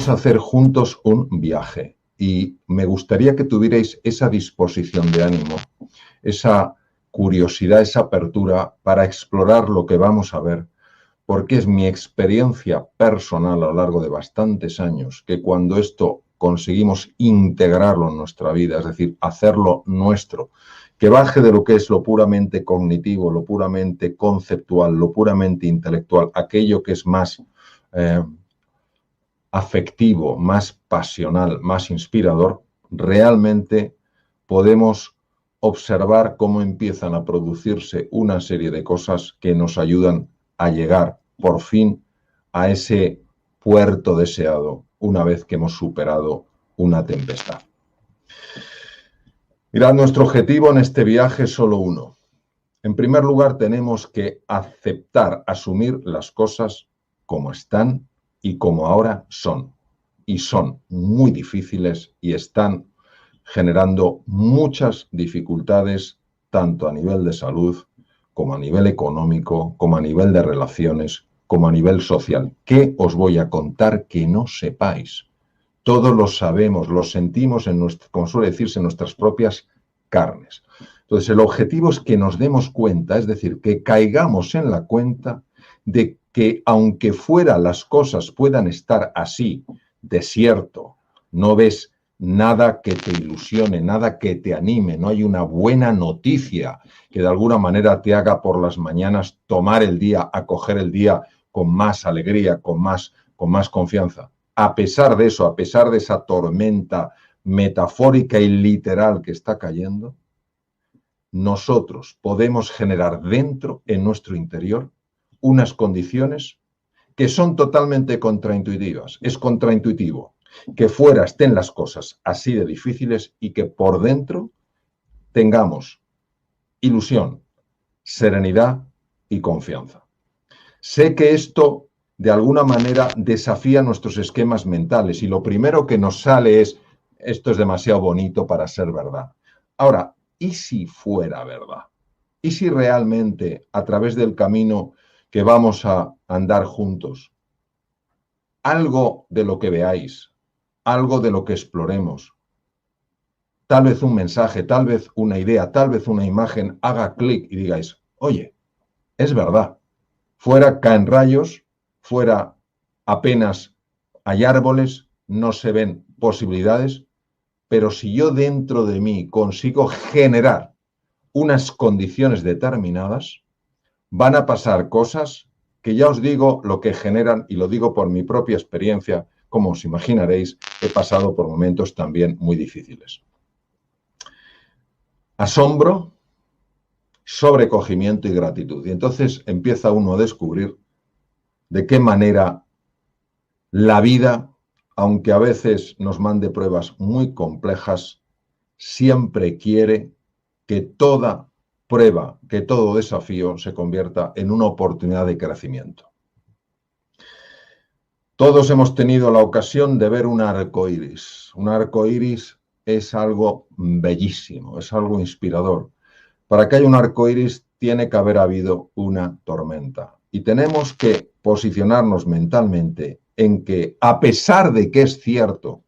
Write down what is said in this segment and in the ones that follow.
vamos a hacer juntos un viaje y me gustaría que tuvierais esa disposición de ánimo, esa curiosidad, esa apertura para explorar lo que vamos a ver, porque es mi experiencia personal a lo largo de bastantes años que cuando esto conseguimos integrarlo en nuestra vida, es decir, hacerlo nuestro, que baje de lo que es lo puramente cognitivo, lo puramente conceptual, lo puramente intelectual, aquello que es más afectivo, más pasional, más inspirador, realmente podemos observar cómo empiezan a producirse una serie de cosas que nos ayudan a llegar por fin a ese puerto deseado una vez que hemos superado una tempestad. Mirad, nuestro objetivo en este viaje es solo uno. En primer lugar, tenemos que aceptar, asumir las cosas como están y como ahora son. Y son muy difíciles y están generando muchas dificultades, tanto a nivel de salud, como a nivel económico, como a nivel de relaciones, como a nivel social. ¿Qué os voy a contar que no sepáis? Todos lo sabemos, lo sentimos, como suele decirse, en nuestras propias carnes. Entonces, el objetivo es que nos demos cuenta, es decir, que caigamos en la cuenta de que aunque fuera las cosas puedan estar así, desierto, no ves nada que te ilusione, nada que te anime, no hay una buena noticia que de alguna manera te haga por las mañanas tomar el día, acoger el día con más alegría, con más confianza. A pesar de eso, a pesar de esa tormenta metafórica y literal que está cayendo, nosotros podemos generar dentro, en nuestro interior, unas condiciones que son totalmente contraintuitivas. Es contraintuitivo que fuera estén las cosas así de difíciles y que por dentro tengamos ilusión, serenidad y confianza. Sé que esto de alguna manera desafía nuestros esquemas mentales y lo primero que nos sale es esto es demasiado bonito para ser verdad. Ahora, ¿y si fuera verdad? ¿Y si realmente a través del camino que vamos a andar juntos, algo de lo que veáis, algo de lo que exploremos, tal vez un mensaje, tal vez una idea, tal vez una imagen haga clic y digáis, oye, es verdad, fuera caen rayos, fuera apenas hay árboles, no se ven posibilidades, pero si yo dentro de mí consigo generar unas condiciones determinadas, van a pasar cosas que ya os digo lo que generan, y lo digo por mi propia experiencia, como os imaginaréis, he pasado por momentos también muy difíciles. Asombro, sobrecogimiento y gratitud. Y entonces empieza uno a descubrir de qué manera la vida, aunque a veces nos mande pruebas muy complejas, siempre quiere que toda prueba, que todo desafío se convierta en una oportunidad de crecimiento. Todos hemos tenido la ocasión de ver un arco iris. Un arco iris es algo bellísimo, es algo inspirador. Para que haya un arco iris tiene que haber habido una tormenta. Y tenemos que posicionarnos mentalmente en que, a pesar de que es cierto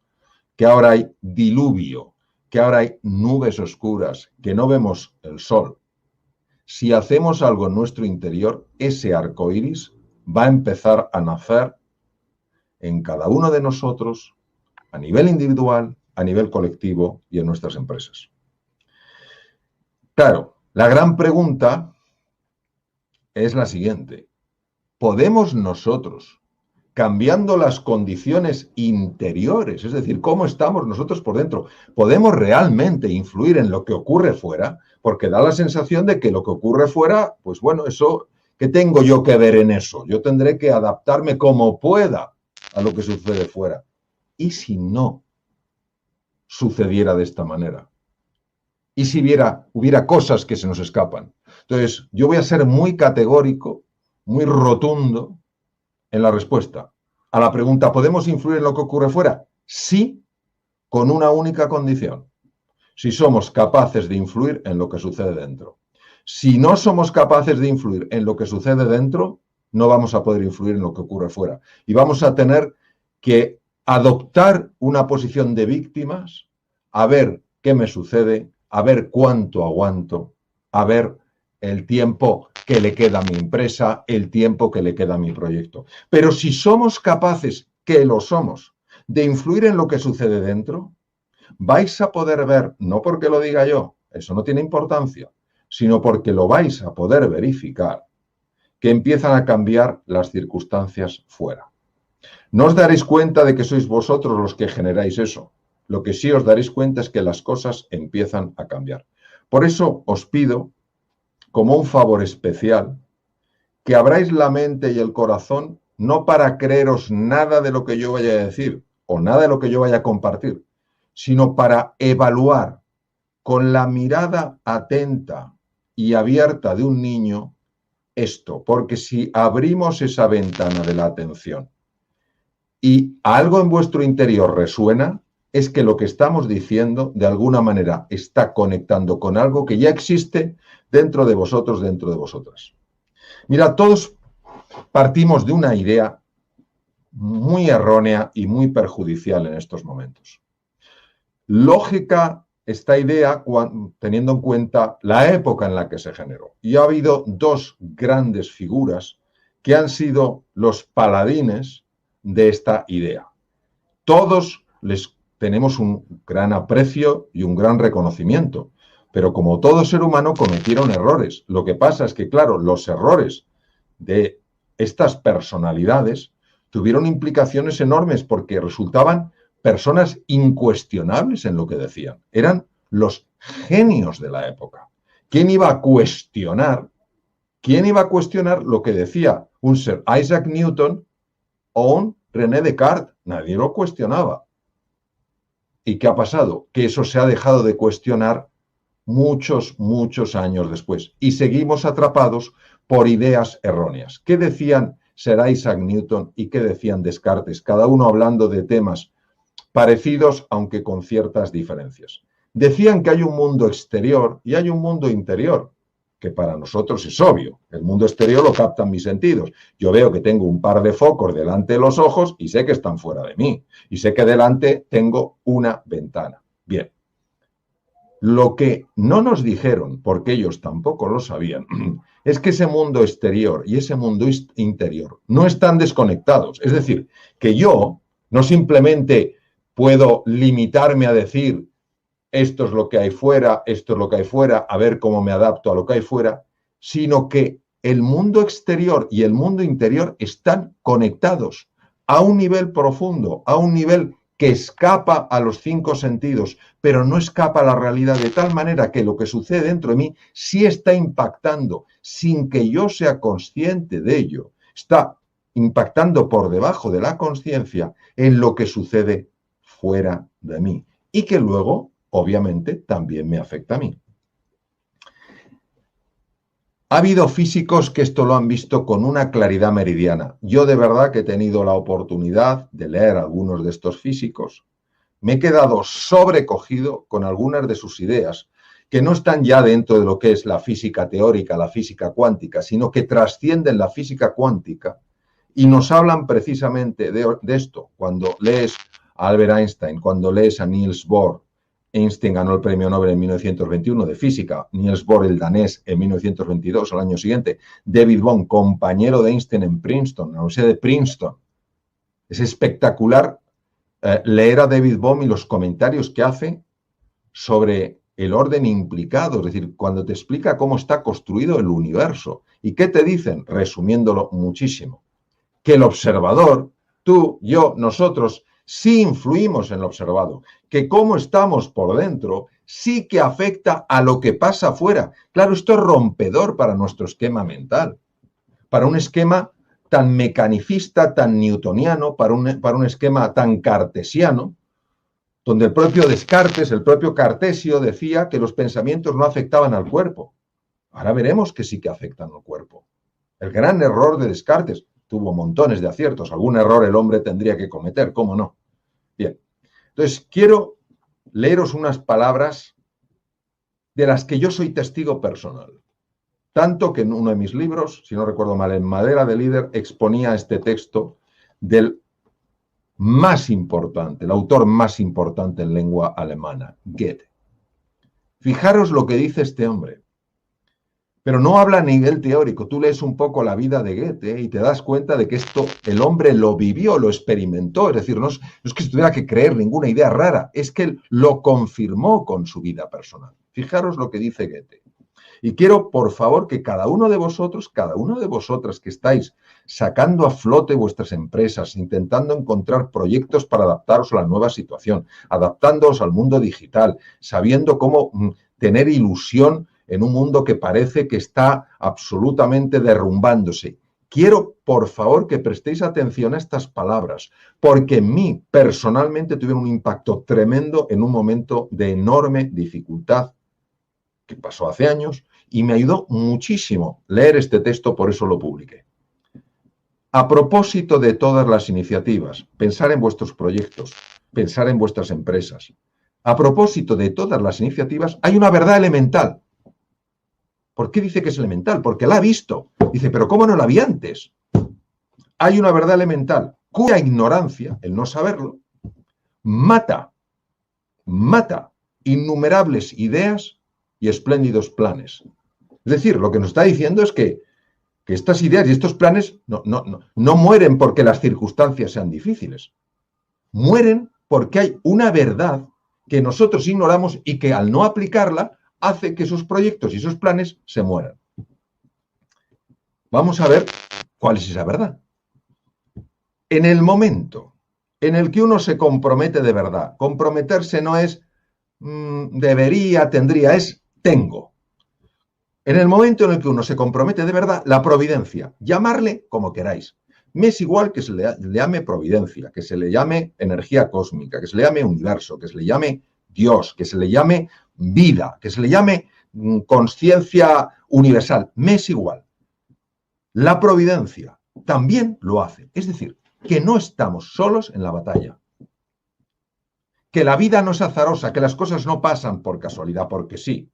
que ahora hay diluvio, que ahora hay nubes oscuras, que no vemos el sol, si hacemos algo en nuestro interior, ese arco iris va a empezar a nacer en cada uno de nosotros, a nivel individual, a nivel colectivo y en nuestras empresas. Claro, la gran pregunta es la siguiente. ¿Podemos nosotros, cambiando las condiciones interiores, es decir, cómo estamos nosotros por dentro, podemos realmente influir en lo que ocurre fuera? Porque da la sensación de que lo que ocurre fuera, pues bueno, eso, ¿qué tengo yo que ver en eso? Yo tendré que adaptarme como pueda a lo que sucede fuera. ¿Y si no sucediera de esta manera? ¿Y si hubiera cosas que se nos escapan? Entonces, yo voy a ser muy categórico, muy rotundo en la respuesta a la pregunta, ¿podemos influir en lo que ocurre fuera? Sí, con una única condición. Si somos capaces de influir en lo que sucede dentro. Si no somos capaces de influir en lo que sucede dentro, no vamos a poder influir en lo que ocurre fuera. Y vamos a tener que adoptar una posición de víctimas, a ver qué me sucede, a ver cuánto aguanto, a ver el tiempo que le queda a mi empresa, el tiempo que le queda a mi proyecto. Pero si somos capaces, que lo somos, de influir en lo que sucede dentro, vais a poder ver, no porque lo diga yo, eso no tiene importancia, sino porque lo vais a poder verificar, que empiezan a cambiar las circunstancias fuera. No os daréis cuenta de que sois vosotros los que generáis eso. Lo que sí os daréis cuenta es que las cosas empiezan a cambiar. Por eso os pido, como un favor especial, que abráis la mente y el corazón no para creeros nada de lo que yo vaya a decir o nada de lo que yo vaya a compartir, sino para evaluar con la mirada atenta y abierta de un niño esto, porque si abrimos esa ventana de la atención y algo en vuestro interior resuena, es que lo que estamos diciendo de alguna manera está conectando con algo que ya existe dentro de vosotros, dentro de vosotras. Mira, todos partimos de una idea muy errónea y muy perjudicial en estos momentos. Lógica esta idea teniendo en cuenta la época en la que se generó. Y ha habido dos grandes figuras que han sido los paladines de esta idea. Todos les tenemos un gran aprecio y un gran reconocimiento, pero como todo ser humano cometieron errores. Lo que pasa es que, claro, los errores de estas personalidades tuvieron implicaciones enormes porque resultaban personas incuestionables en lo que decían. Eran los genios de la época. ¿Quién iba a cuestionar? ¿Quién iba a cuestionar lo que decía un Sir Isaac Newton o un René Descartes? Nadie lo cuestionaba. ¿Y qué ha pasado? Que eso se ha dejado de cuestionar muchos, muchos años después. Y seguimos atrapados por ideas erróneas. ¿Qué decían Sir Isaac Newton y qué decían Descartes? Cada uno hablando de temas parecidos, aunque con ciertas diferencias. Decían que hay un mundo exterior y hay un mundo interior, que para nosotros es obvio. El mundo exterior lo captan mis sentidos. Yo veo que tengo un par de focos delante de los ojos y sé que están fuera de mí. Y sé que delante tengo una ventana. Bien. Lo que no nos dijeron, porque ellos tampoco lo sabían, es que ese mundo exterior y ese mundo interior no están desconectados. Es decir, que yo no simplemente puedo limitarme a decir esto es lo que hay fuera, esto es lo que hay fuera, a ver cómo me adapto a lo que hay fuera, sino que el mundo exterior y el mundo interior están conectados a un nivel profundo, a un nivel que escapa a los 5 sentidos, pero no escapa a la realidad, de tal manera que lo que sucede dentro de mí sí está impactando, sin que yo sea consciente de ello. Está impactando por debajo de la conciencia en lo que sucede fuera de mí y que luego, obviamente, también me afecta a mí. Ha habido físicos que esto lo han visto con una claridad meridiana. Yo de verdad que he tenido la oportunidad de leer a algunos de estos físicos. Me he quedado sobrecogido con algunas de sus ideas, que no están ya dentro de lo que es la física teórica, la física cuántica, sino que trascienden la física cuántica y nos hablan precisamente de esto. Cuando lees a Albert Einstein, cuando lees a Niels Bohr, Einstein ganó el premio Nobel en 1921 de física, Niels Bohr el danés en 1922, al año siguiente, David Bohm, compañero de Einstein en Princeton, en la Universidad de Princeton. Es espectacular leer a David Bohm y los comentarios que hace sobre el orden implicado, es decir, cuando te explica cómo está construido el universo. ¿Y qué te dicen? Resumiéndolo muchísimo, que el observador, tú, yo, nosotros, sí influimos en lo observado, que cómo estamos por dentro sí que afecta a lo que pasa afuera. Claro, esto es rompedor para nuestro esquema mental, para un esquema tan mecanicista, tan newtoniano, para un esquema tan cartesiano, donde el propio Descartes, el propio Cartesio decía que los pensamientos no afectaban al cuerpo. Ahora veremos que sí que afectan al cuerpo. El gran error de Descartes, tuvo montones de aciertos, algún error el hombre tendría que cometer, ¿cómo no? Bien, entonces quiero leeros unas palabras de las que yo soy testigo personal. Tanto que en uno de mis libros, si no recuerdo mal, en Madera de Líder, exponía este texto del más importante, el autor más importante en lengua alemana, Goethe. Fijaros lo que dice este hombre. Pero no habla a nivel teórico. Tú lees un poco la vida de Goethe y te das cuenta de que esto el hombre lo vivió, lo experimentó. Es decir, no es que se tuviera que creer ninguna idea rara, es que él lo confirmó con su vida personal. Fijaros lo que dice Goethe. Y quiero, por favor, que cada uno de vosotros, cada una de vosotras que estáis sacando a flote vuestras empresas, intentando encontrar proyectos para adaptaros a la nueva situación, adaptándoos al mundo digital, sabiendo cómo tener ilusión en un mundo que parece que está absolutamente derrumbándose. Quiero, por favor, que prestéis atención a estas palabras, porque en mí, personalmente, tuvieron un impacto tremendo en un momento de enorme dificultad que pasó hace años, y me ayudó muchísimo leer este texto, por eso lo publiqué. A propósito de todas las iniciativas, pensar en vuestros proyectos, pensar en vuestras empresas. A propósito de todas las iniciativas, hay una verdad elemental. ¿Por qué dice que es elemental? Porque la ha visto. Dice, pero ¿cómo no la vi antes? Hay una verdad elemental cuya ignorancia, el no saberlo, mata innumerables ideas y espléndidos planes. Es decir, lo que nos está diciendo es que estas ideas y estos planes no mueren porque las circunstancias sean difíciles. Mueren porque hay una verdad que nosotros ignoramos y que al no aplicarla hace que esos proyectos y esos planes se mueran. Vamos a ver cuál es esa verdad. En el momento en el que uno se compromete de verdad, comprometerse no es debería, tendría, es tengo. En el momento en el que uno se compromete de verdad, la providencia, llamarle como queráis. Me es igual que se le llame providencia, que se le llame energía cósmica, que se le llame universo, que se le llame Dios, que se le llame vida, que se le llame conciencia universal. Me es igual. La providencia también lo hace. Es decir, que no estamos solos en la batalla. Que la vida no es azarosa, que las cosas no pasan por casualidad, porque sí.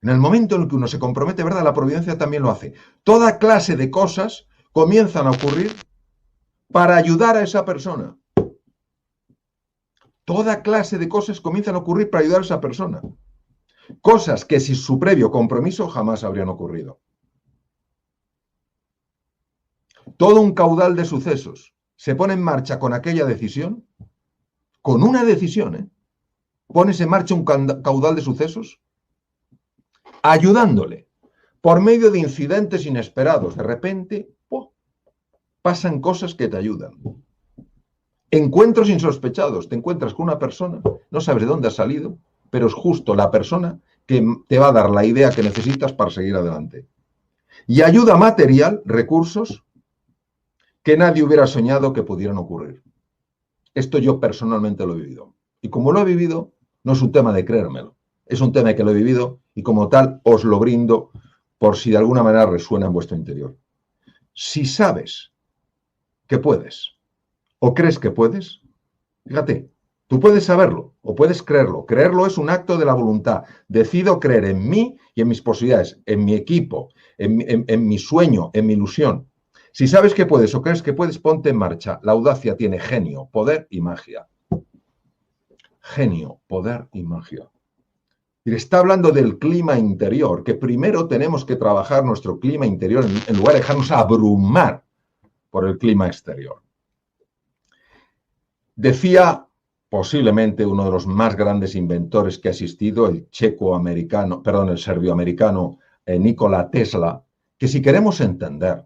En el momento en el que uno se compromete, ¿verdad? La providencia también lo hace. Toda clase de cosas comienzan a ocurrir para ayudar a esa persona. Toda clase de cosas comienzan a ocurrir para ayudar a esa persona. Cosas que sin su previo compromiso jamás habrían ocurrido. Todo un caudal de sucesos se pone en marcha con aquella decisión, con una decisión, pones en marcha un caudal de sucesos ayudándole por medio de incidentes inesperados. De repente, pasan cosas que te ayudan. Encuentros insospechados. Te encuentras con una persona, no sabes de dónde ha salido, pero es justo la persona que te va a dar la idea que necesitas para seguir adelante. Y ayuda material, recursos, que nadie hubiera soñado que pudieran ocurrir. Esto yo personalmente lo he vivido. Y como lo he vivido, no es un tema de creérmelo. Es un tema que lo he vivido y como tal os lo brindo por si de alguna manera resuena en vuestro interior. Si sabes que puedes o crees que puedes, fíjate, tú puedes saberlo o puedes creerlo. Creerlo es un acto de la voluntad. Decido creer en mí y en mis posibilidades, en mi equipo, en mi sueño, en mi ilusión. Si sabes que puedes o crees que puedes, ponte en marcha. La audacia tiene genio, poder y magia. Genio, poder y magia. Y está hablando del clima interior, que primero tenemos que trabajar nuestro clima interior en lugar de dejarnos abrumar por el clima exterior. Decía posiblemente uno de los más grandes inventores que ha existido, el serbioamericano Nikola Tesla, que si queremos entender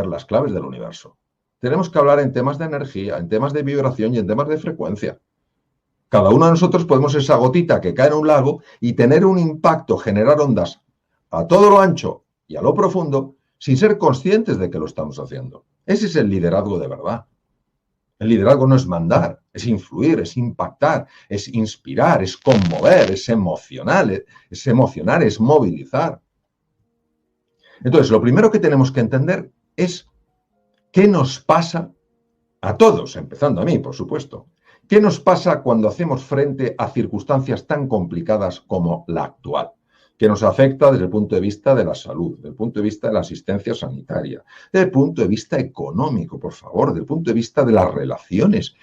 las claves del universo, tenemos que hablar en temas de energía, en temas de vibración y en temas de frecuencia. Cada uno de nosotros podemos ser esa gotita que cae en un lago y tener un impacto, generar ondas a todo lo ancho y a lo profundo sin ser conscientes de que lo estamos haciendo. Ese es el liderazgo de verdad. El liderazgo no es mandar, es influir, es impactar, es inspirar, es conmover, es emocionar, es movilizar. Entonces, lo primero que tenemos que entender es qué nos pasa a todos, empezando a mí, por supuesto. ¿Qué nos pasa cuando hacemos frente a circunstancias tan complicadas como la actual? que nos afecta desde el punto de vista de la salud, desde el punto de vista de la asistencia sanitaria, desde el punto de vista económico, por favor, desde el punto de vista de las relaciones,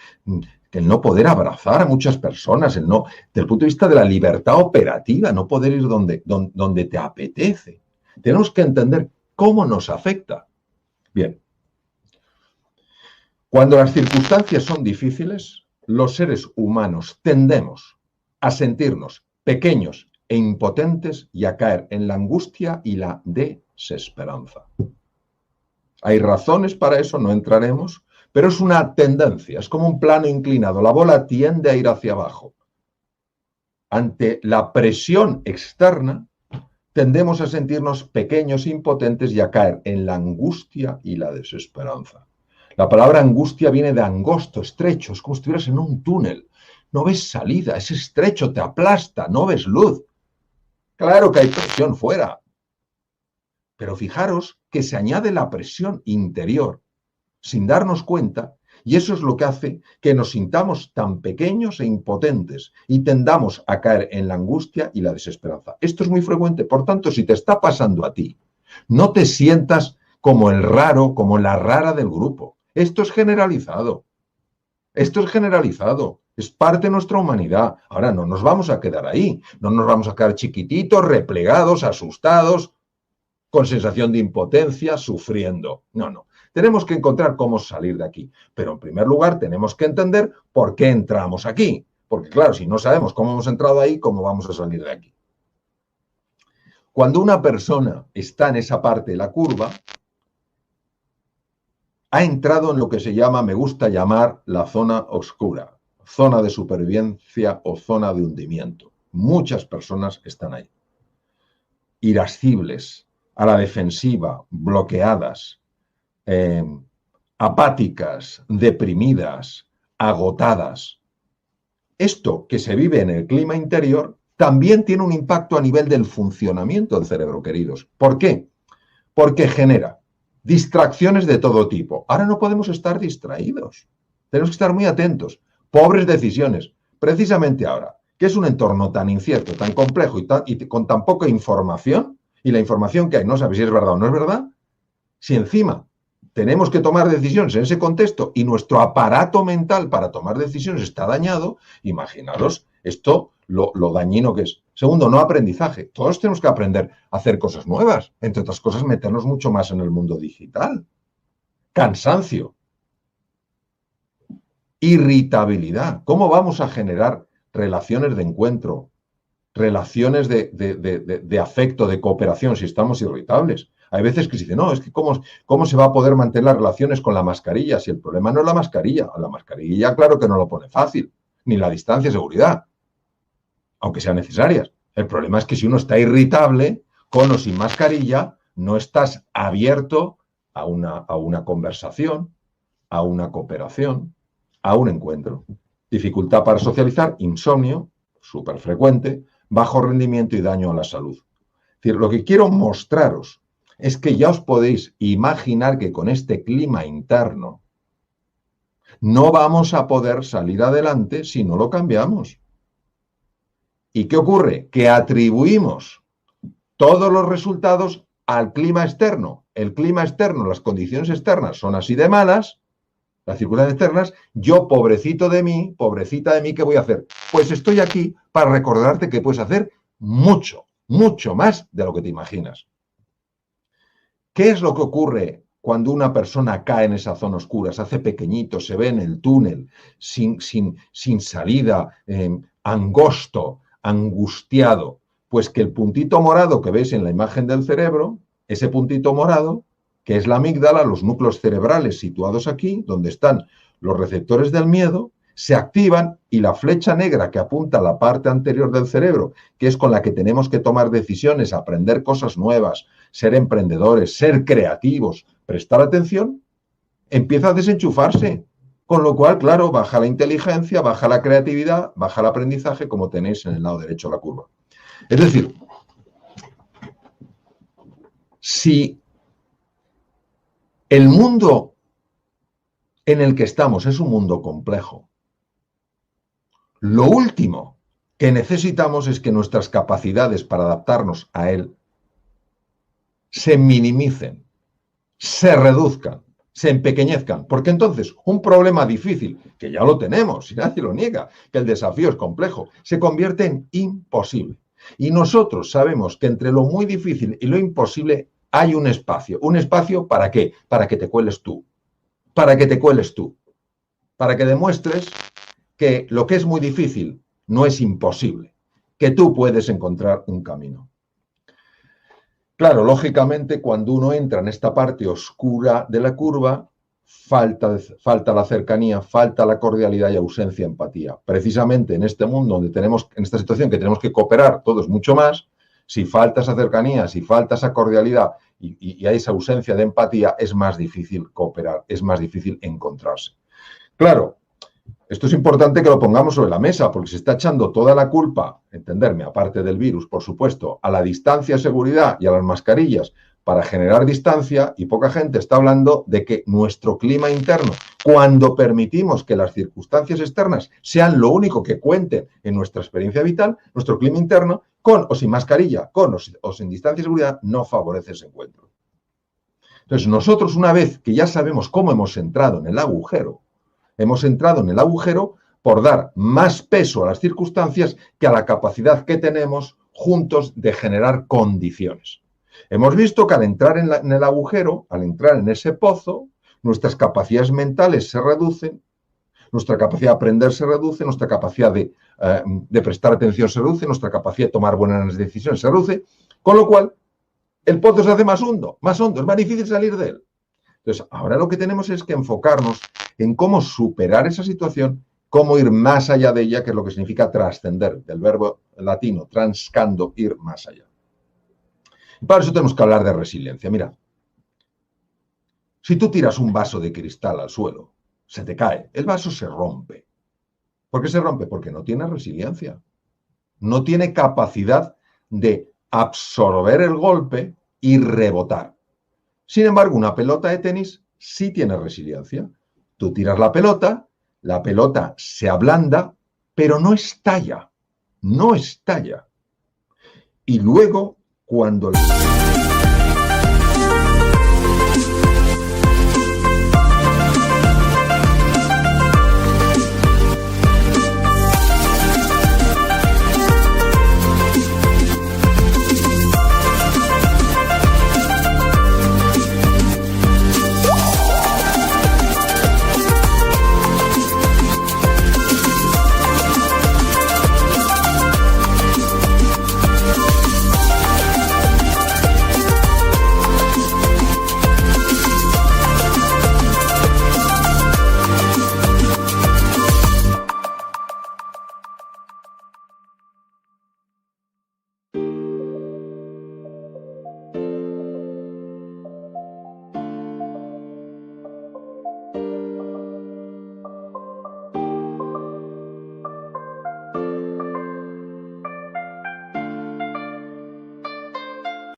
el no poder abrazar a muchas personas, desde el punto de vista de la libertad operativa, no poder ir donde te apetece. Tenemos que entender cómo nos afecta. Bien, cuando las circunstancias son difíciles, los seres humanos tendemos a sentirnos pequeños e impotentes y a caer en la angustia y la desesperanza. Hay razones para eso, no entraremos, pero es una tendencia, es como un plano inclinado, la bola tiende a ir hacia abajo. Ante la presión externa, tendemos a sentirnos pequeños e impotentes y a caer en la angustia y la desesperanza. La palabra angustia viene de angosto, estrecho, es como si estuvieras en un túnel. No ves salida, es estrecho, te aplasta, no ves luz. Claro que hay presión fuera, pero fijaros que se añade la presión interior sin darnos cuenta, y eso es lo que hace que nos sintamos tan pequeños e impotentes y tendamos a caer en la angustia y la desesperanza. Esto es muy frecuente, por tanto, si te está pasando a ti, no te sientas como el raro, como la rara del grupo. Esto es generalizado. Esto es generalizado. Es parte de nuestra humanidad. Ahora no nos vamos a quedar ahí. No nos vamos a quedar chiquititos, replegados, asustados, con sensación de impotencia, sufriendo. No, no. Tenemos que encontrar cómo salir de aquí. Pero en primer lugar tenemos que entender por qué entramos aquí. Porque claro, si no sabemos cómo hemos entrado ahí, ¿cómo vamos a salir de aquí? Cuando una persona está en esa parte de la curva, ha entrado en lo que se llama, me gusta llamar, la zona oscura, zona de supervivencia o zona de hundimiento. Muchas personas están ahí. Irascibles, a la defensiva, bloqueadas, apáticas, deprimidas, agotadas. Esto que se vive en el clima interior también tiene un impacto a nivel del funcionamiento del cerebro, queridos. ¿Por qué? Porque genera distracciones de todo tipo. Ahora no podemos estar distraídos. Tenemos que estar muy atentos. Pobres decisiones. Precisamente ahora, que es un entorno tan incierto, tan complejo y con tan poca información, y la información que hay no sabe si es verdad o no es verdad, si encima tenemos que tomar decisiones en ese contexto y nuestro aparato mental para tomar decisiones está dañado, imaginaros esto lo dañino que es. Segundo, no aprendizaje. Todos tenemos que aprender a hacer cosas nuevas. Entre otras cosas, meternos mucho más en el mundo digital. Cansancio. Irritabilidad. ¿Cómo vamos a generar relaciones de encuentro, relaciones de afecto, de cooperación, si estamos irritables? Hay veces que se dice, no, es que ¿cómo se va a poder mantener las relaciones con la mascarilla? Si el problema no es la mascarilla, claro que no lo pone fácil, ni la distancia de seguridad, aunque sean necesarias. El problema es que si uno está irritable, con o sin mascarilla, no estás abierto a una conversación, a una cooperación, a un encuentro. Dificultad para socializar, insomnio, súper frecuente, bajo rendimiento y daño a la salud. Es decir, lo que quiero mostraros es que ya os podéis imaginar que con este clima interno no vamos a poder salir adelante si no lo cambiamos. ¿Y qué ocurre? Que atribuimos todos los resultados al clima externo. El clima externo, las condiciones externas son así de malas, las circunstancias externas, yo, pobrecito de mí, pobrecita de mí, ¿qué voy a hacer? Pues estoy aquí para recordarte que puedes hacer mucho, mucho más de lo que te imaginas. ¿Qué es lo que ocurre cuando una persona cae en esa zona oscura? Se hace pequeñito, se ve en el túnel, sin salida, angosto, angustiado. Pues que el puntito morado que ves en la imagen del cerebro, ese puntito morado, que es la amígdala, los núcleos cerebrales situados aquí, donde están los receptores del miedo, se activan y la flecha negra que apunta a la parte anterior del cerebro, que es con la que tenemos que tomar decisiones, aprender cosas nuevas, ser emprendedores, ser creativos, prestar atención, empieza a desenchufarse. Con lo cual, claro, baja la inteligencia, baja la creatividad, baja el aprendizaje, como tenéis en el lado derecho de la curva. Es decir, si el mundo en el que estamos es un mundo complejo, lo último que necesitamos es que nuestras capacidades para adaptarnos a él se minimicen, se reduzcan, se empequeñezcan, porque entonces un problema difícil, que ya lo tenemos, y nadie lo niega, que el desafío es complejo, se convierte en imposible. Y nosotros sabemos que entre lo muy difícil y lo imposible hay un espacio. ¿Un espacio para qué? Para que te cueles tú. Para que te cueles tú. Para que demuestres que lo que es muy difícil no es imposible, que tú puedes encontrar un camino. Claro, lógicamente, cuando uno entra en esta parte oscura de la curva, falta la cercanía, falta la cordialidad y ausencia de empatía. Precisamente en este mundo donde tenemos, en esta situación que tenemos que cooperar todos mucho más, si falta esa cercanía, si falta esa cordialidad y hay esa ausencia de empatía, es más difícil cooperar, es más difícil encontrarse. Claro, esto es importante que lo pongamos sobre la mesa, porque se está echando toda la culpa, entenderme, aparte del virus, por supuesto, a la distancia de seguridad y a las mascarillas para generar distancia, y poca gente está hablando de que nuestro clima interno, cuando permitimos que las circunstancias externas sean lo único que cuente en nuestra experiencia vital, nuestro clima interno, con o sin mascarilla, con o sin distancia de seguridad, no favorece ese encuentro. Entonces, nosotros, una vez que ya sabemos cómo hemos entrado en el agujero por dar más peso a las circunstancias que a la capacidad que tenemos juntos de generar condiciones. Hemos visto que al entrar en el agujero, al entrar en ese pozo, nuestras capacidades mentales se reducen, nuestra capacidad de aprender se reduce, nuestra capacidad de prestar atención se reduce, nuestra capacidad de tomar buenas decisiones se reduce, con lo cual el pozo se hace más hondo, es más difícil salir de él. Entonces, ahora lo que tenemos es que enfocarnos en cómo superar esa situación, cómo ir más allá de ella, que es lo que significa trascender, del verbo latino, transcando, ir más allá. Y para eso tenemos que hablar de resiliencia. Mira, si tú tiras un vaso de cristal al suelo, se te cae, el vaso se rompe. ¿Por qué se rompe? Porque no tiene resiliencia. No tiene capacidad de absorber el golpe y rebotar. Sin embargo, una pelota de tenis sí tiene resiliencia. Tú tiras la pelota se ablanda, pero no estalla, no estalla. Y luego, cuando...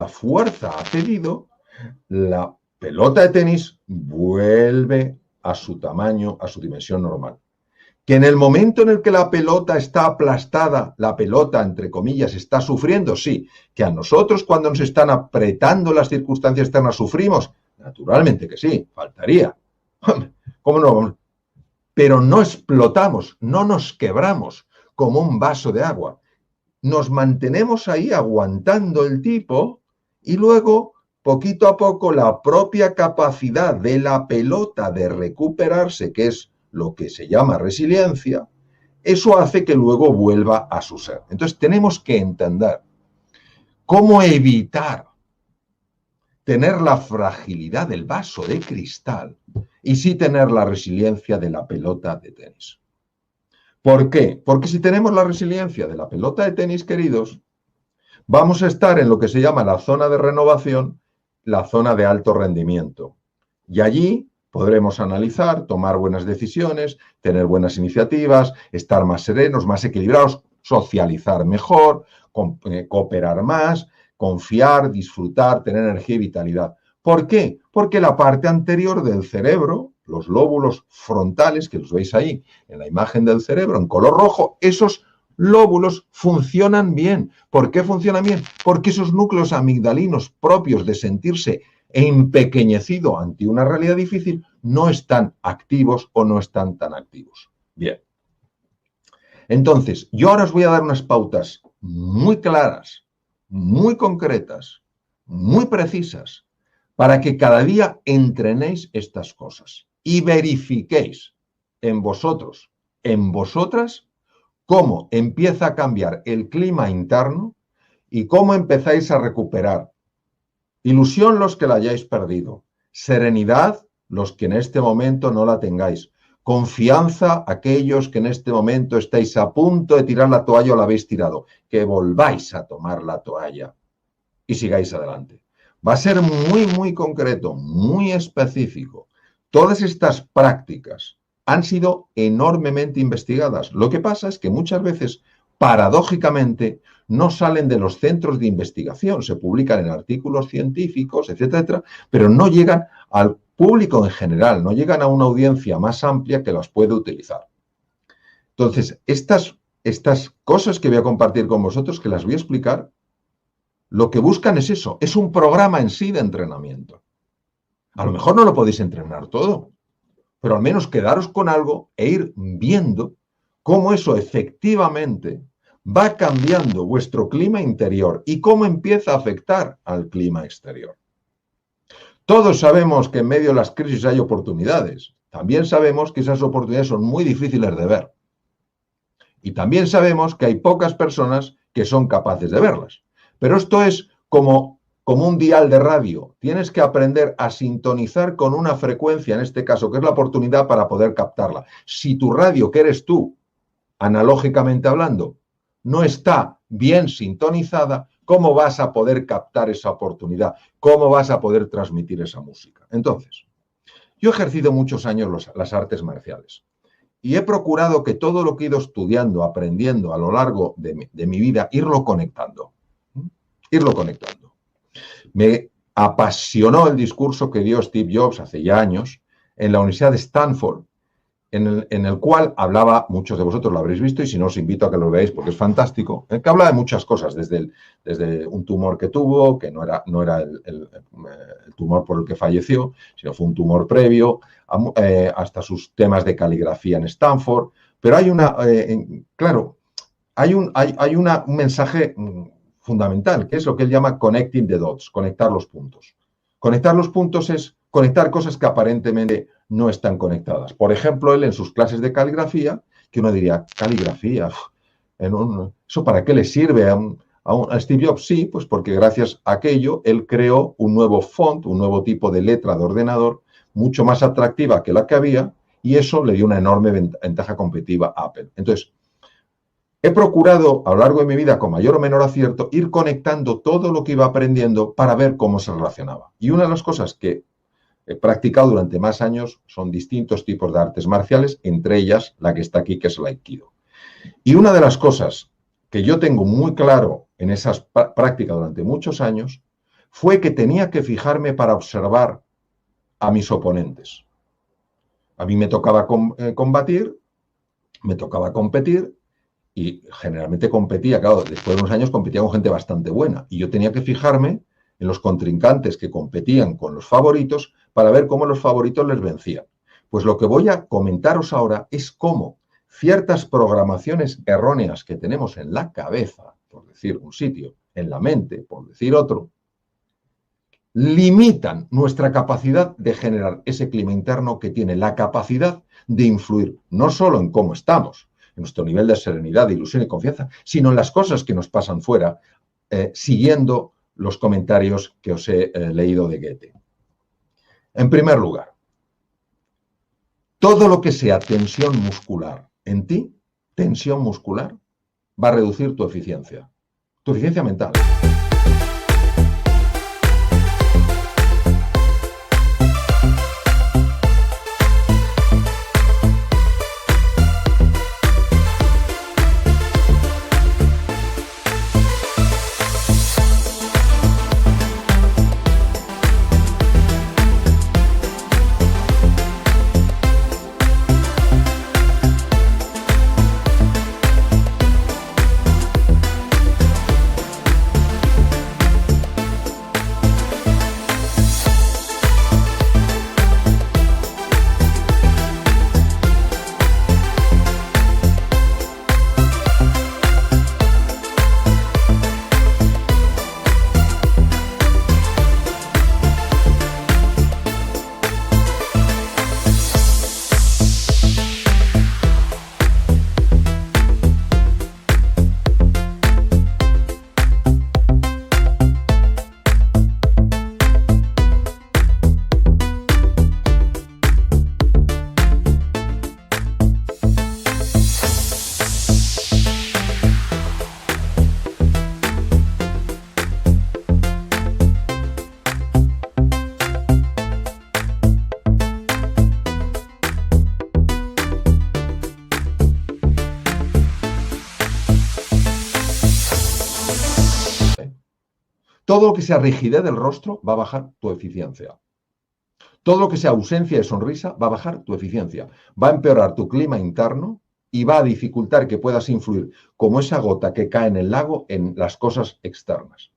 La fuerza ha cedido, la pelota de tenis vuelve a su tamaño, a su dimensión normal. Que en el momento en el que la pelota está aplastada, la pelota, entre comillas, está sufriendo, sí. Que a nosotros, cuando nos están apretando las circunstancias externas, sufrimos, naturalmente que sí, faltaría. ¿Cómo no? Pero no explotamos, no nos quebramos como un vaso de agua. Nos mantenemos ahí aguantando el tipo y luego, poquito a poco, la propia capacidad de la pelota de recuperarse, que es lo que se llama resiliencia, eso hace que luego vuelva a su ser. Entonces tenemos que entender cómo evitar tener la fragilidad del vaso de cristal y sí tener la resiliencia de la pelota de tenis. ¿Por qué? Porque si tenemos la resiliencia de la pelota de tenis, queridos, vamos a estar en lo que se llama la zona de renovación, la zona de alto rendimiento. Y allí podremos analizar, tomar buenas decisiones, tener buenas iniciativas, estar más serenos, más equilibrados, socializar mejor, cooperar más, confiar, disfrutar, tener energía y vitalidad. ¿Por qué? Porque la parte anterior del cerebro, los lóbulos frontales, que los veis ahí en la imagen del cerebro en color rojo, esos lóbulos funcionan bien. ¿Por qué funcionan bien? Porque esos núcleos amigdalinos propios de sentirse empequeñecido ante una realidad difícil no están activos o no están tan activos. Bien. Entonces, yo ahora os voy a dar unas pautas muy claras, muy concretas, muy precisas, para que cada día entrenéis estas cosas y verifiquéis en vosotros, en vosotras, cómo empieza a cambiar el clima interno y cómo empezáis a recuperar ilusión los que la hayáis perdido, serenidad los que en este momento no la tengáis, confianza aquellos que en este momento estáis a punto de tirar la toalla o la habéis tirado, que volváis a tomar la toalla y sigáis adelante. Va a ser muy, muy concreto, muy específico. Todas estas prácticas han sido enormemente investigadas. Lo que pasa es que muchas veces, paradójicamente, no salen de los centros de investigación, se publican en artículos científicos, etcétera, etcétera, pero no llegan al público en general, no llegan a una audiencia más amplia que las puede utilizar. Entonces, estas cosas que voy a compartir con vosotros, que las voy a explicar, lo que buscan es eso, es un programa en sí de entrenamiento. A lo mejor no lo podéis entrenar todo, pero al menos quedaros con algo e ir viendo cómo eso efectivamente va cambiando vuestro clima interior y cómo empieza a afectar al clima exterior. Todos sabemos que en medio de las crisis hay oportunidades. También sabemos que esas oportunidades son muy difíciles de ver. Y también sabemos que hay pocas personas que son capaces de verlas. Pero esto es como un dial de radio. Tienes que aprender a sintonizar con una frecuencia, en este caso, que es la oportunidad para poder captarla. Si tu radio, que eres tú, analógicamente hablando, no está bien sintonizada, ¿cómo vas a poder captar esa oportunidad? ¿Cómo vas a poder transmitir esa música? Entonces, yo he ejercido muchos años las artes marciales y he procurado que todo lo que he ido estudiando, aprendiendo a lo largo de mi vida, irlo conectando. Me apasionó el discurso que dio Steve Jobs hace ya años en la Universidad de Stanford, en el cual hablaba, muchos de vosotros lo habréis visto y si no os invito a que lo veáis porque es fantástico, en el que habla de muchas cosas, desde un tumor que tuvo, que no era el tumor por el que falleció, sino fue un tumor previo, hasta sus temas de caligrafía en Stanford, pero hay un mensaje fundamental, que es lo que él llama connecting the dots, conectar los puntos. Conectar los puntos es conectar cosas que aparentemente no están conectadas. Por ejemplo, él en sus clases de caligrafía, que uno diría, caligrafía, ¿eso para qué le sirve a Steve Jobs? Sí, pues porque gracias a aquello él creó un nuevo font, un nuevo tipo de letra de ordenador, mucho más atractiva que la que había, y eso le dio una enorme ventaja competitiva a Apple. Entonces, he procurado a lo largo de mi vida, con mayor o menor acierto, ir conectando todo lo que iba aprendiendo para ver cómo se relacionaba. Y una de las cosas que he practicado durante más años son distintos tipos de artes marciales, entre ellas la que está aquí, que es el Aikido. Y una de las cosas que yo tengo muy claro en esas prácticas durante muchos años fue que tenía que fijarme para observar a mis oponentes. A mí me tocaba combatir, me tocaba competir, y generalmente competía, claro, después de unos años competía con gente bastante buena. Y yo tenía que fijarme en los contrincantes que competían con los favoritos para ver cómo los favoritos les vencían. Pues lo que voy a comentaros ahora es cómo ciertas programaciones erróneas que tenemos en la cabeza, por decir un sitio, en la mente, por decir otro, limitan nuestra capacidad de generar ese clima interno que tiene la capacidad de influir no solo en cómo estamos, en nuestro nivel de serenidad, de ilusión y confianza, sino en las cosas que nos pasan fuera, siguiendo los comentarios que os he leído de Goethe. En primer lugar, todo lo que sea tensión muscular en ti, tensión muscular, va a reducir tu eficiencia mental. Todo lo que sea rigidez del rostro va a bajar tu eficiencia. Todo lo que sea ausencia de sonrisa va a bajar tu eficiencia. Va a empeorar tu clima interno y va a dificultar que puedas influir como esa gota que cae en el lago en las cosas externas.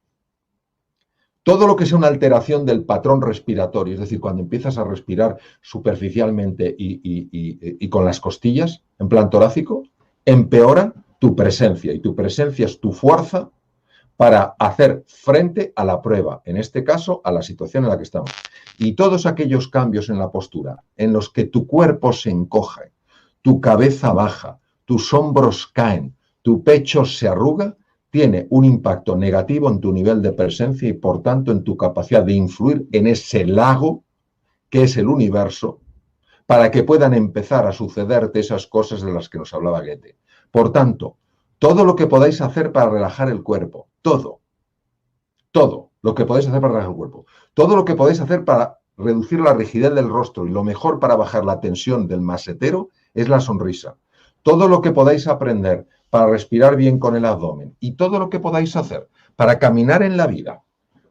Todo lo que sea una alteración del patrón respiratorio, es decir, cuando empiezas a respirar superficialmente y con las costillas, en plan torácico, empeora tu presencia. Y tu presencia es tu fuerza para hacer frente a la prueba, en este caso, a la situación en la que estamos. Y todos aquellos cambios en la postura en los que tu cuerpo se encoge, tu cabeza baja, tus hombros caen, tu pecho se arruga, tiene un impacto negativo en tu nivel de presencia y, por tanto, en tu capacidad de influir en ese lago que es el universo, para que puedan empezar a sucederte esas cosas de las que nos hablaba Goethe. Por tanto, todo lo que podáis hacer para relajar el cuerpo, todo lo que podéis hacer para relajar el cuerpo, todo lo que podéis hacer para reducir la rigidez del rostro y lo mejor para bajar la tensión del masetero es la sonrisa. Todo lo que podáis aprender para respirar bien con el abdomen y todo lo que podáis hacer para caminar en la vida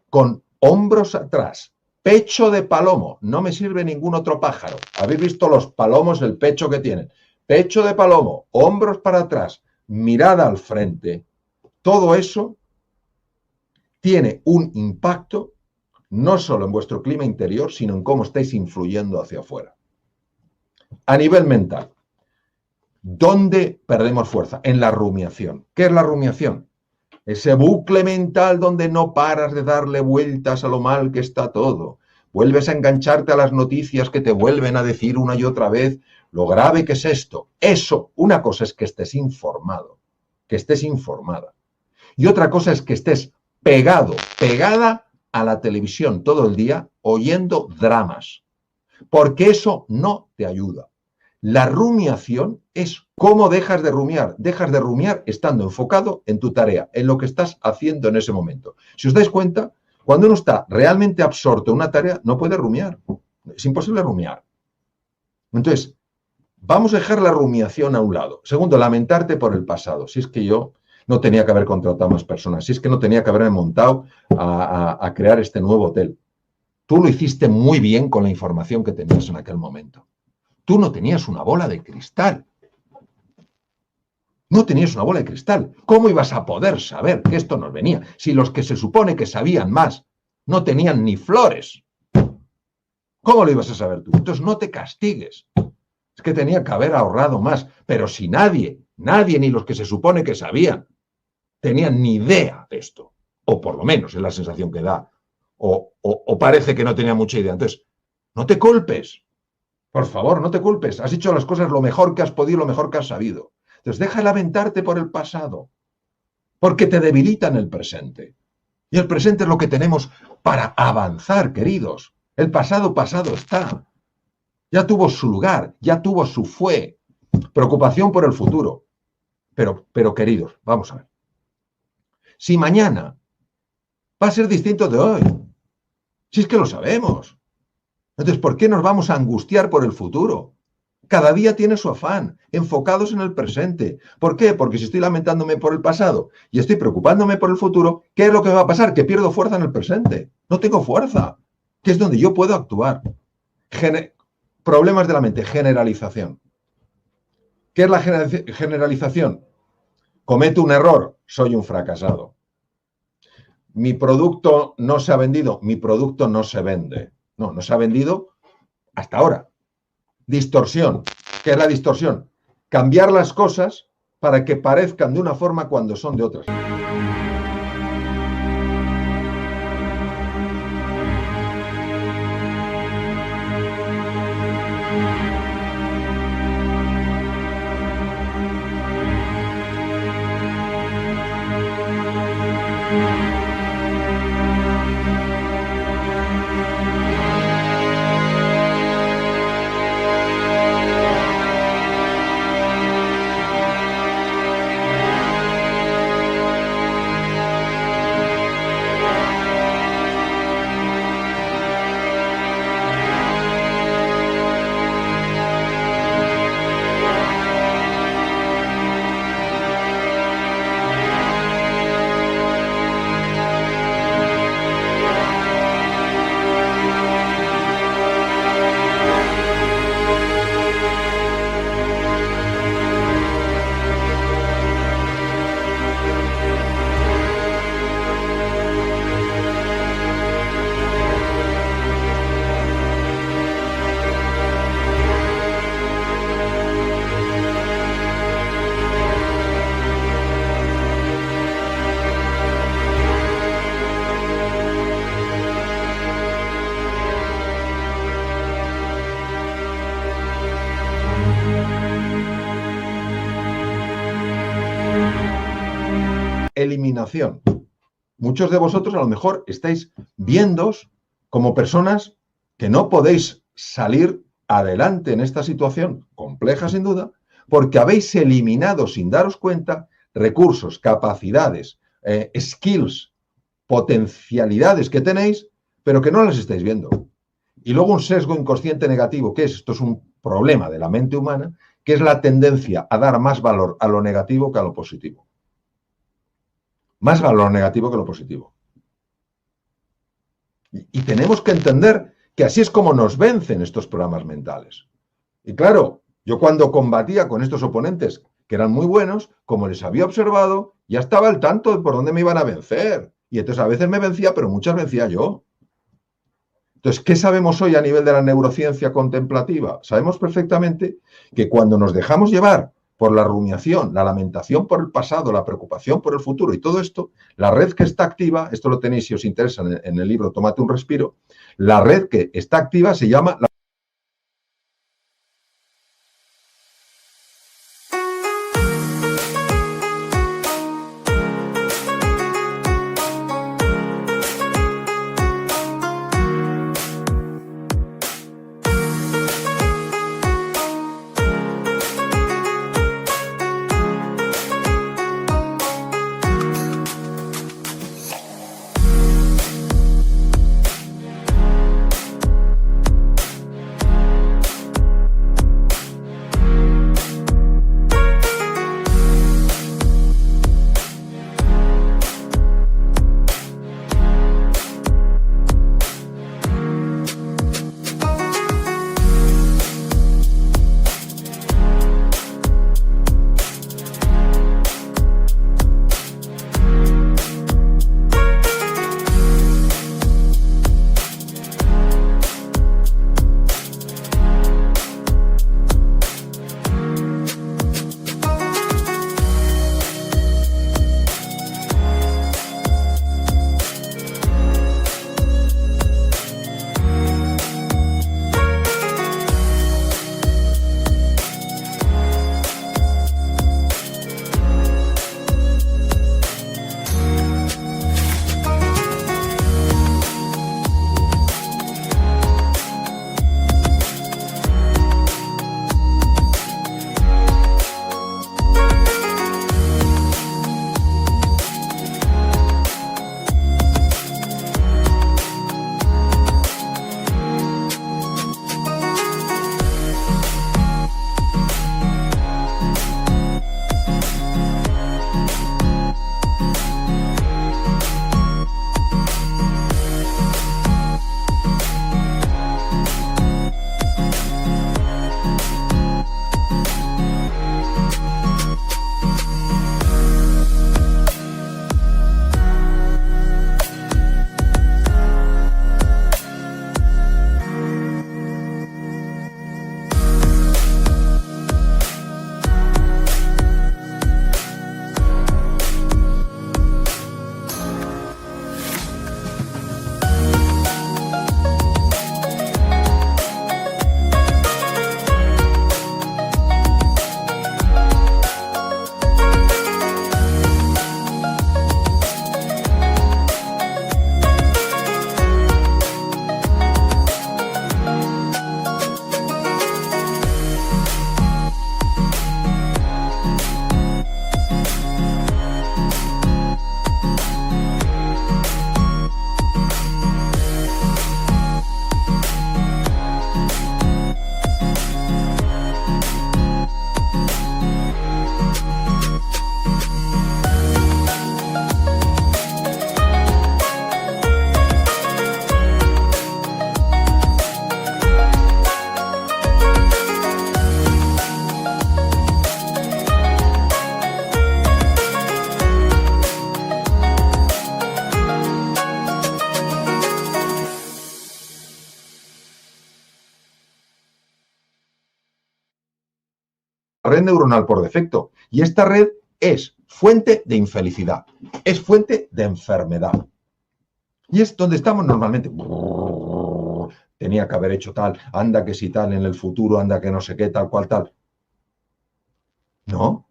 con hombros atrás, pecho de palomo, no me sirve ningún otro pájaro. ¿Habéis visto los palomos, el pecho que tienen? Pecho de palomo, hombros para atrás, mirada al frente. Todo eso tiene un impacto no solo en vuestro clima interior, sino en cómo estáis influyendo hacia afuera. A nivel mental, ¿dónde perdemos fuerza? En la rumiación. ¿Qué es la rumiación? Ese bucle mental donde no paras de darle vueltas a lo mal que está todo. Vuelves a engancharte a las noticias que te vuelven a decir una y otra vez lo grave que es esto. Eso, una cosa es que estés informado, que estés informada. Y otra cosa es que estés pegado, pegada a la televisión todo el día oyendo dramas. Porque eso no te ayuda. La rumiación es cómo dejas de rumiar. Dejas de rumiar estando enfocado en tu tarea, en lo que estás haciendo en ese momento. Si os dais cuenta, cuando uno está realmente absorto en una tarea, no puede rumiar. Es imposible rumiar. Entonces, vamos a dejar la rumiación a un lado. Segundo, lamentarte por el pasado. Si es que yo no tenía que haber contratado más personas, si es que no tenía que haberme montado a crear este nuevo hotel. Tú lo hiciste muy bien con la información que tenías en aquel momento. Tú no tenías una bola de cristal. No tenías una bola de cristal. ¿Cómo ibas a poder saber que esto nos venía si los que se supone que sabían más no tenían ni flores? ¿Cómo lo ibas a saber tú? Entonces no te castigues. Es que tenía que haber ahorrado más. Pero si nadie, ni los que se supone que sabían, tenían ni idea de esto. O por lo menos es la sensación que da. O parece que no tenía mucha idea. Entonces, no te culpes. Por favor, no te culpes. Has hecho las cosas lo mejor que has podido, lo mejor que has sabido. Entonces, deja de lamentarte por el pasado, porque te debilita en el presente. Y el presente es lo que tenemos para avanzar, queridos. El pasado está. Ya tuvo su lugar, ya tuvo su fue. Preocupación por el futuro. Pero queridos, vamos a ver. Si mañana va a ser distinto de hoy, si es que lo sabemos. Entonces, ¿por qué nos vamos a angustiar por el futuro? Cada día tiene su afán, enfocados en el presente. ¿Por qué? Porque si estoy lamentándome por el pasado y estoy preocupándome por el futuro, ¿qué es lo que va a pasar? Que pierdo fuerza en el presente. No tengo fuerza, que es donde yo puedo actuar. Problemas de la mente, generalización. ¿Qué es la generalización? Cometo un error, soy un fracasado. Mi producto no se ha vendido, mi producto no se vende. No se ha vendido hasta ahora. Distorsión. ¿Qué es la distorsión? Cambiar las cosas para que parezcan de una forma cuando son de otras. eliminación. Muchos de vosotros a lo mejor estáis viéndoos como personas que no podéis salir adelante en esta situación, compleja sin duda, porque habéis eliminado sin daros cuenta recursos, capacidades, skills, potencialidades que tenéis, pero que no las estáis viendo. Y luego un sesgo inconsciente negativo, que es, esto es un problema de la mente humana, que es la tendencia a dar más valor a lo negativo que a lo positivo. Más valor negativo que lo positivo. Y tenemos que entender que así es como nos vencen estos programas mentales. Y claro, yo cuando combatía con estos oponentes, que eran muy buenos, como les había observado, ya estaba al tanto de por dónde me iban a vencer. Y entonces a veces me vencía, pero muchas vencía yo. Entonces, ¿qué sabemos hoy a nivel de la neurociencia contemplativa? Sabemos perfectamente que cuando nos dejamos llevar por la rumiación, la lamentación por el pasado, la preocupación por el futuro y todo esto, la red que está activa, esto lo tenéis si os interesa en el libro Tómate un respiro, la red que está activa se llama la red neuronal por defecto. Y esta red es fuente de infelicidad, es fuente de enfermedad. Y es donde estamos normalmente. Tenía que haber hecho tal, anda que si tal en el futuro, anda que no sé qué, tal cual tal. No.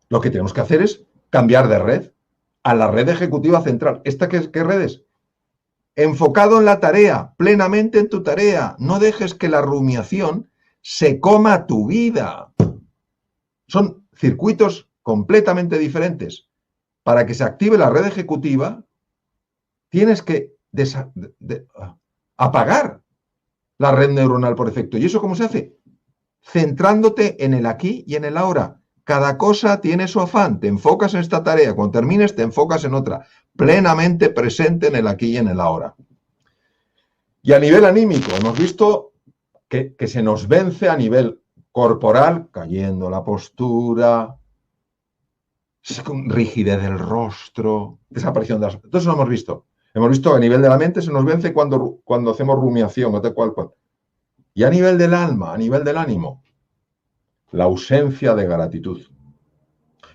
Lo que tenemos que hacer es cambiar de red. a la red ejecutiva central. ¿Esta qué red es? Enfocado en la tarea, plenamente en tu tarea. No dejes que la rumiación se coma tu vida. Son circuitos completamente diferentes. Para que se active la red ejecutiva, tienes que apagar la red neuronal por defecto. ¿Y eso cómo se hace? Centrándote en el aquí y en el ahora. Cada cosa tiene su afán. Te enfocas en esta tarea. Cuando termines, te enfocas en otra. Plenamente presente en el aquí y en el ahora. Y a nivel anímico, hemos visto que se nos vence a nivel corporal, cayendo la postura, rigidez del rostro, desaparición de las... Entonces lo hemos visto. Hemos visto que a nivel de la mente se nos vence cuando hacemos rumiación, o tal cual. Y a nivel del alma, a nivel del ánimo, la ausencia de gratitud.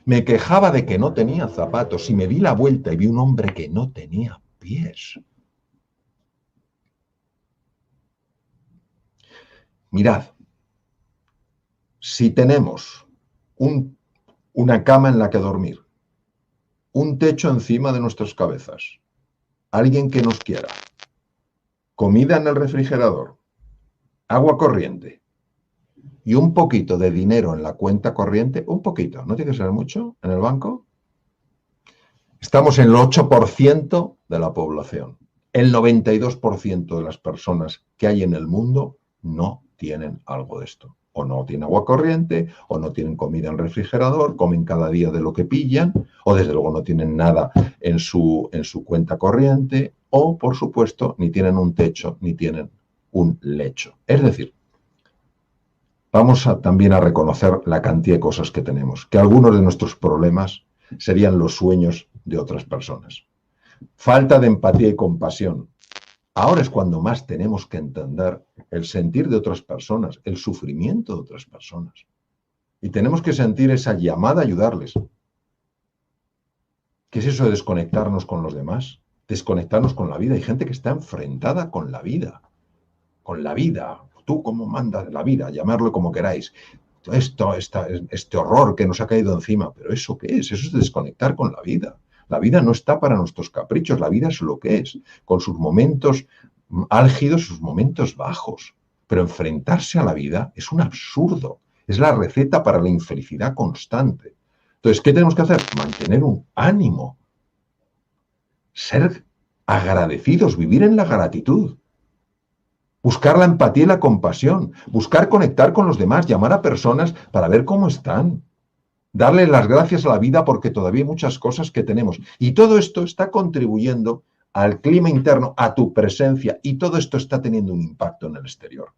Me quejaba de que no tenía zapatos y me di la vuelta y vi un hombre que no tenía pies. Mirad, si tenemos una cama en la que dormir, un techo encima de nuestras cabezas, alguien que nos quiera, comida en el refrigerador, agua corriente y un poquito de dinero en la cuenta corriente, un poquito, no tiene que ser mucho, en el banco, estamos en el 8% de la población. El 92% de las personas que hay en el mundo no tienen algo de esto. O no tienen agua corriente, o no tienen comida en el refrigerador, comen cada día de lo que pillan, o desde luego no tienen nada en su cuenta corriente, o por supuesto ni tienen un techo, ni tienen un lecho. Es decir, vamos también a reconocer la cantidad de cosas que tenemos, que algunos de nuestros problemas serían los sueños de otras personas. Falta de empatía y compasión. Ahora es cuando más tenemos que entender el sentir de otras personas, el sufrimiento de otras personas. Y tenemos que sentir esa llamada a ayudarles. ¿Qué es eso de desconectarnos con los demás? Desconectarnos con la vida. Hay gente que está enfrentada con la vida. Con la vida. Tú como mandas la vida, llamarlo como queráis. Este horror que nos ha caído encima. ¿Pero eso qué es? Eso es desconectar con la vida. La vida no está para nuestros caprichos, la vida es lo que es, con sus momentos álgidos, sus momentos bajos. Pero enfrentarse a la vida es un absurdo, es la receta para la infelicidad constante. Entonces, ¿qué tenemos que hacer? Mantener un ánimo, ser agradecidos, vivir en la gratitud, buscar la empatía y la compasión, buscar conectar con los demás, llamar a personas para ver cómo están. Darle las gracias a la vida porque todavía hay muchas cosas que tenemos. Y todo esto está contribuyendo al clima interno, a tu presencia, y todo esto está teniendo un impacto en el exterior.